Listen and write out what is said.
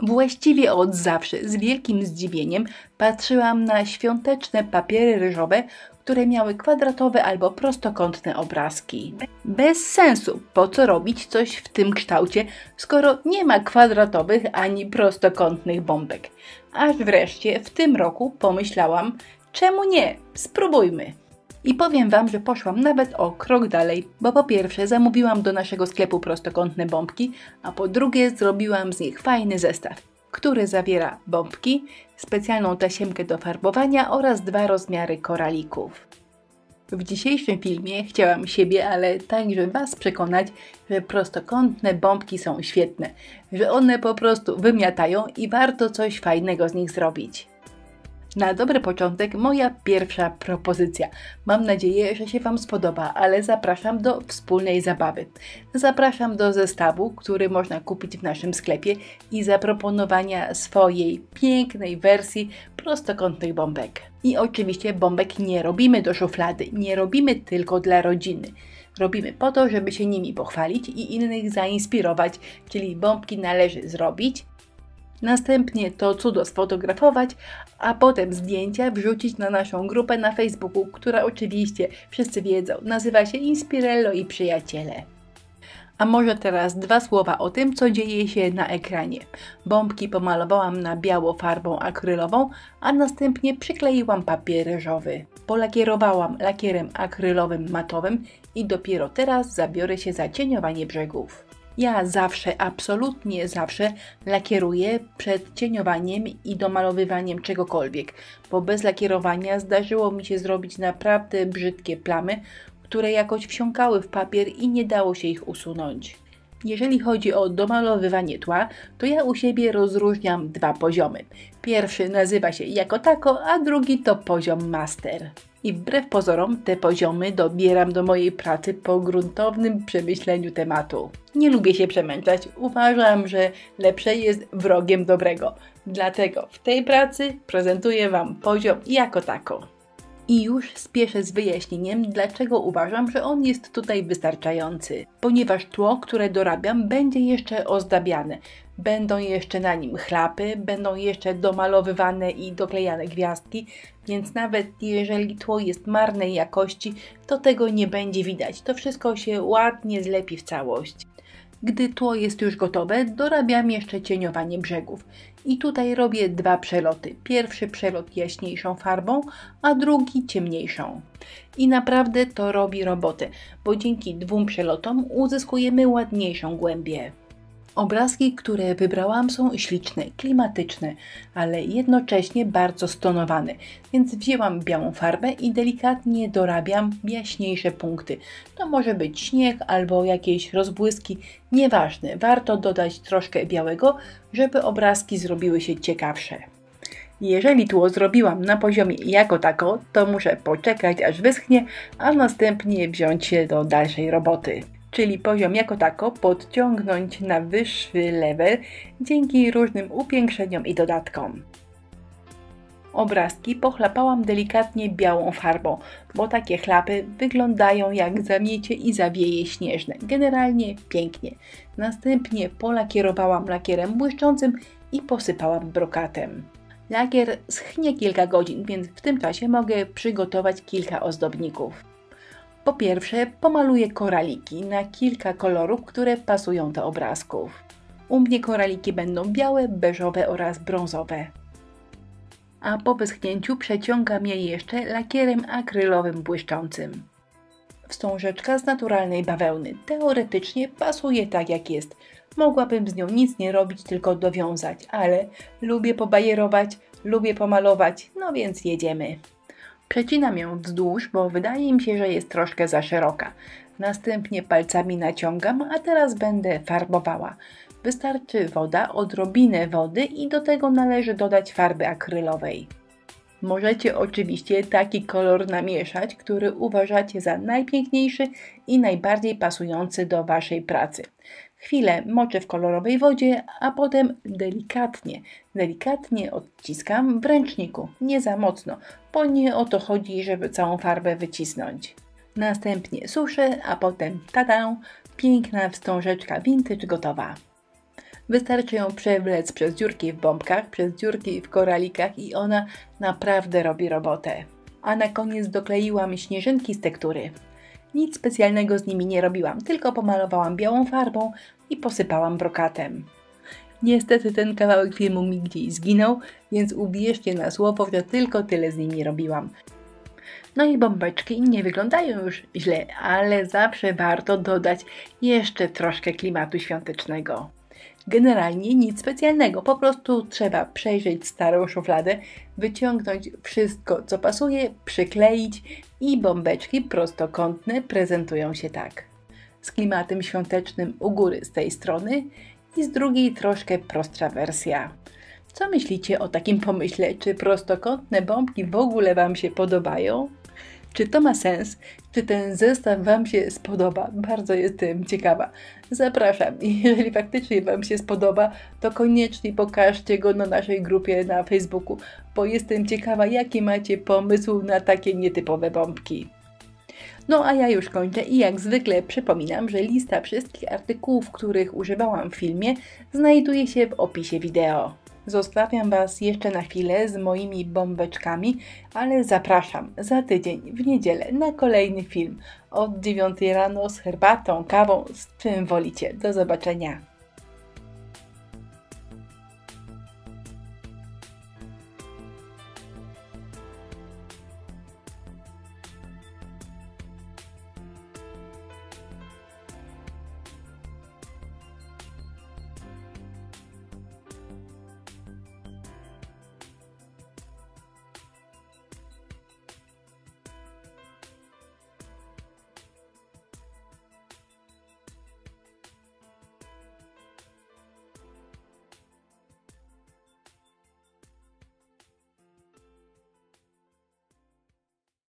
Właściwie od zawsze z wielkim zdziwieniem patrzyłam na świąteczne papiery ryżowe, które miały kwadratowe albo prostokątne obrazki. Bez sensu, po co robić coś w tym kształcie, skoro nie ma kwadratowych ani prostokątnych bombek. Aż wreszcie w tym roku pomyślałam, czemu nie? Spróbujmy. I powiem Wam, że poszłam nawet o krok dalej, bo po pierwsze zamówiłam do naszego sklepu prostokątne bombki, a po drugie zrobiłam z nich fajny zestaw, który zawiera bombki, specjalną tasiemkę do farbowania oraz 2 rozmiary koralików. W dzisiejszym filmie chciałam siebie, ale także Was przekonać, że prostokątne bombki są świetne, że one po prostu wymiatają i warto coś fajnego z nich zrobić. Na dobry początek moja pierwsza propozycja. Mam nadzieję, że się Wam spodoba, ale zapraszam do wspólnej zabawy. Zapraszam do zestawu, który można kupić w naszym sklepie i zaproponowania swojej pięknej wersji prostokątnych bombek. I oczywiście bombek nie robimy do szuflady, nie robimy tylko dla rodziny. Robimy po to, żeby się nimi pochwalić i innych zainspirować, czyli bombki należy zrobić, następnie to cudo sfotografować, a potem zdjęcia wrzucić na naszą grupę na Facebooku, która oczywiście wszyscy wiedzą, nazywa się Inspirello i Przyjaciele. A może teraz 2 słowa o tym, co dzieje się na ekranie. Bombki pomalowałam na biało farbą akrylową, a następnie przykleiłam papier ryżowy. Polakierowałam lakierem akrylowym matowym i dopiero teraz zabiorę się za cieniowanie brzegów. Ja zawsze, absolutnie zawsze lakieruję przed cieniowaniem i domalowywaniem czegokolwiek, bo bez lakierowania zdarzyło mi się zrobić naprawdę brzydkie plamy, które jakoś wsiąkały w papier i nie dało się ich usunąć. Jeżeli chodzi o domalowywanie tła, to ja u siebie rozróżniam 2 poziomy. Pierwszy nazywa się jako tako, a drugi to poziom master. I wbrew pozorom te poziomy dobieram do mojej pracy po gruntownym przemyśleniu tematu. Nie lubię się przemęczać, uważam, że lepsze jest wrogiem dobrego. Dlatego w tej pracy prezentuję Wam poziom jako tako. I już spieszę z wyjaśnieniem, dlaczego uważam, że on jest tutaj wystarczający. Ponieważ tło, które dorabiam, będzie jeszcze ozdabiane. Będą jeszcze na nim chlapy, będą jeszcze domalowywane i doklejane gwiazdki, więc nawet jeżeli tło jest marnej jakości, to tego nie będzie widać. To wszystko się ładnie zlepi w całość. Gdy tło jest już gotowe, dorabiam jeszcze cieniowanie brzegów. I tutaj robię 2 przeloty. Pierwszy przelot jaśniejszą farbą, a drugi ciemniejszą. I naprawdę to robi robotę, bo dzięki 2 przelotom uzyskujemy ładniejszą głębię. Obrazki, które wybrałam, są śliczne, klimatyczne, ale jednocześnie bardzo stonowane, więc wzięłam białą farbę i delikatnie dorabiam jaśniejsze punkty. To może być śnieg albo jakieś rozbłyski, nieważne, warto dodać troszkę białego, żeby obrazki zrobiły się ciekawsze. Jeżeli tło zrobiłam na poziomie jako tako, to muszę poczekać aż wyschnie, a następnie wziąć się do dalszej roboty. Czyli poziom jako tako podciągnąć na wyższy level dzięki różnym upiększeniom i dodatkom. Obrazki pochlapałam delikatnie białą farbą, bo takie chlapy wyglądają jak zamiecie i zawieje śnieżne. Generalnie pięknie. Następnie polakierowałam lakierem błyszczącym i posypałam brokatem. Lakier schnie kilka godzin, więc w tym czasie mogę przygotować kilka ozdobników. Po pierwsze pomaluję koraliki na kilka kolorów, które pasują do obrazków. U mnie koraliki będą białe, beżowe oraz brązowe. A po wyschnięciu przeciągam je jeszcze lakierem akrylowym błyszczącym. Wstążeczka z naturalnej bawełny teoretycznie pasuje tak jak jest. Mogłabym z nią nic nie robić, tylko dowiązać, ale lubię pobajerować, lubię pomalować, no więc jedziemy. Przecinam ją wzdłuż, bo wydaje mi się, że jest troszkę za szeroka. Następnie palcami naciągam, a teraz będę farbowała. Wystarczy woda, odrobinę wody i do tego należy dodać farby akrylowej. Możecie oczywiście taki kolor namieszać, który uważacie za najpiękniejszy i najbardziej pasujący do Waszej pracy. Chwilę moczę w kolorowej wodzie, a potem delikatnie odciskam w ręczniku, nie za mocno, bo nie o to chodzi, żeby całą farbę wycisnąć. Następnie suszę, a potem tada, piękna wstążeczka vintage gotowa. Wystarczy ją przewlec przez dziurki w bombkach, przez dziurki w koralikach i ona naprawdę robi robotę. A na koniec dokleiłam śnieżynki z tektury. Nic specjalnego z nimi nie robiłam, tylko pomalowałam białą farbą i posypałam brokatem. Niestety ten kawałek filmu mi gdzieś zginął, więc uwierzcie na słowo, że tylko tyle z nimi robiłam. No i bombeczki nie wyglądają już źle, ale zawsze warto dodać jeszcze troszkę klimatu świątecznego. Generalnie nic specjalnego, po prostu trzeba przejrzeć starą szufladę, wyciągnąć wszystko co pasuje, przykleić i bombeczki prostokątne prezentują się tak. Z klimatem świątecznym u góry z tej strony i z drugiej troszkę prostsza wersja. Co myślicie o takim pomyśle? Czy prostokątne bombki w ogóle Wam się podobają? Czy to ma sens? Czy ten zestaw Wam się spodoba? Bardzo jestem ciekawa. Zapraszam. Jeżeli faktycznie Wam się spodoba, to koniecznie pokażcie go na naszej grupie na Facebooku, bo jestem ciekawa, jaki macie pomysł na takie nietypowe bombki. No a ja już kończę i jak zwykle przypominam, że lista wszystkich artykułów, których używałam w filmie, znajduje się w opisie wideo. Zostawiam Was jeszcze na chwilę z moimi bombeczkami, ale zapraszam za tydzień w niedzielę na kolejny film od 9 rano z herbatą, kawą, z czym wolicie. Do zobaczenia.